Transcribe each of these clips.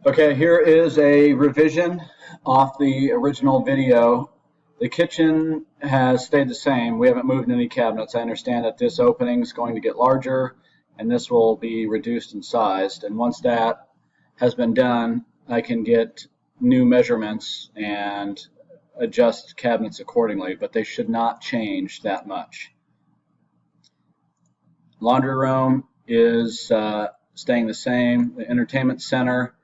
Okay, here is a revision off the original video. The kitchen has stayed the same. We haven't moved any cabinets. I understand that this opening is going to get larger and this will be reduced in size. And once that has been done, I can get new measurements and adjust cabinets accordingly, but they should not change that much. Laundry room is staying the same. The entertainment center,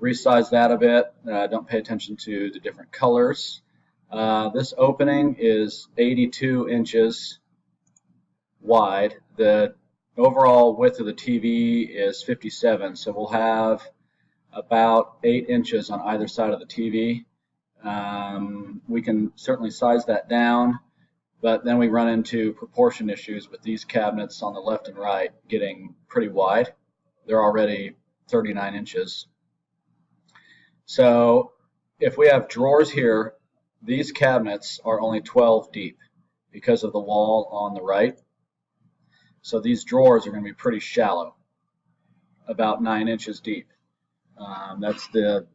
resize that a bit. Don't pay attention to the different colors. This opening is 82 inches wide. The overall width of the TV is 57, so we'll have about 8 inches on either side of the TV. We can certainly size that down, but then we run into proportion issues with these cabinets on the left and right getting pretty wide. They're already 39 inches. So if we have drawers here, these cabinets are only 12 deep because of the wall on the right. So these drawers are going to be pretty shallow, about 9 inches deep. That's the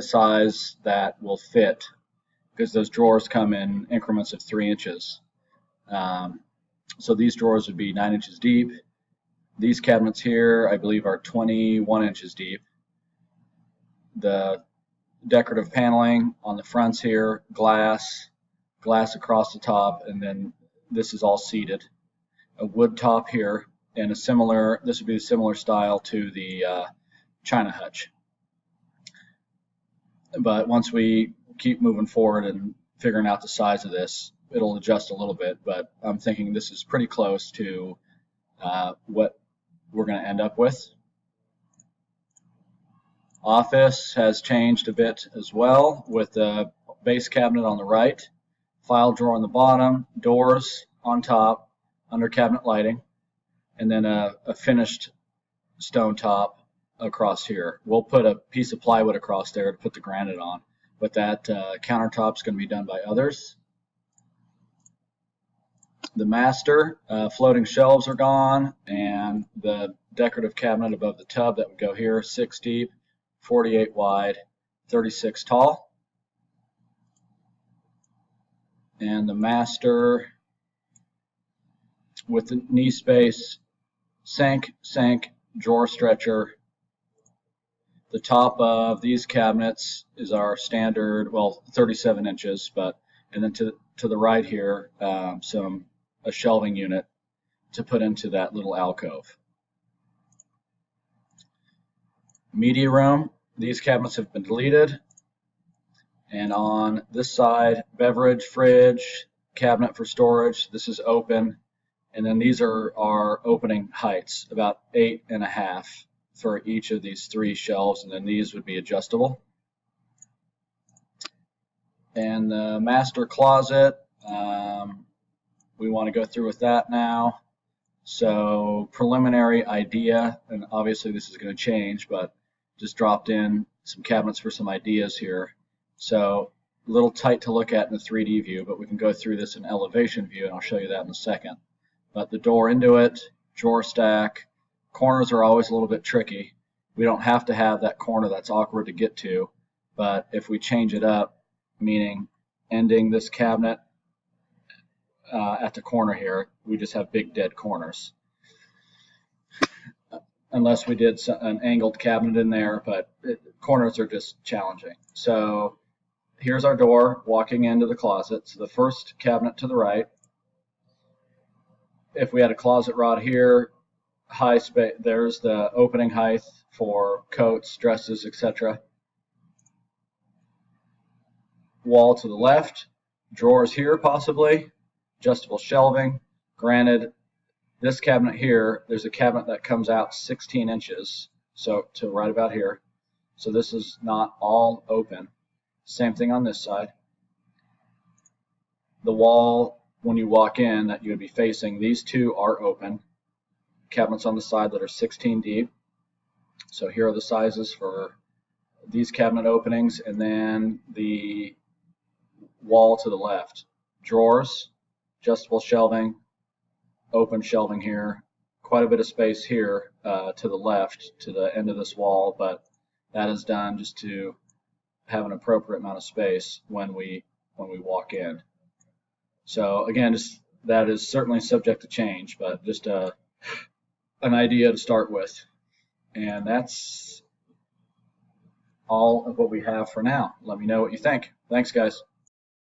size that will fit, because those drawers come in increments of 3 inches. So these drawers would be 9 inches deep. These cabinets here, I believe, are 21 inches deep. The decorative paneling on the fronts here, glass across the top, and then this is all seated. A wood top here, and this would be a similar style to the China hutch. But once we keep moving forward and figuring out the size of this, it'll adjust a little bit, but I'm thinking this is pretty close to what we're going to end up with. Office has changed a bit as well, with the base cabinet on the right, file drawer on the bottom, doors on top, under cabinet lighting, and then a finished stone top across here. We'll put a piece of plywood across there to put the granite on, but that countertop is going to be done by others. The master, floating shelves are gone, and the decorative cabinet above the tub that would go here, 6 deep, 48 wide, 36 tall. And the master with the knee space, sink, drawer stretcher. The top of these cabinets is our standard, well, 37 inches, and then to the right here, a shelving unit to put into that little alcove. Media room, these cabinets have been deleted. And on this side, beverage, fridge, cabinet for storage, this is open. And then these are our opening heights, about 8.5 for each of these 3 shelves, and then these would be adjustable. And the master closet, we want to go through with that now. So preliminary idea, and obviously this is going to change, but just dropped in some cabinets for some ideas here. So a little tight to look at in the 3D view, but we can go through this in elevation view, and I'll show you that in a second. But the door into it, drawer stack, corners are always a little bit tricky. We don't have to have that corner that's awkward to get to, but if we change it up, meaning ending this cabinet at the corner here, we just have big dead corners. Unless we did an angled cabinet in there, but corners are just challenging. So here's our door walking into the closet. So the first cabinet to the right. If we had a closet rod here, high space, there's the opening height for coats, dresses, etc. Wall to the left, drawers here possibly, adjustable shelving. Granted, this cabinet here, there's a cabinet that comes out 16 inches, so to right about here. So this is not all open. Same thing on this side. The wall, when you walk in, that you would be facing, these 2 are open. Cabinets on the side that are 16 deep. So here are the sizes for these cabinet openings, and then the wall to the left. Drawers, adjustable shelving, open shelving here, quite a bit of space here to the left, to the end of this wall, but that is done just to have an appropriate amount of space when we walk in. So again, that is certainly subject to change, but just an idea to start with. And that's all of what we have for now. Let me know what you think. Thanks, guys.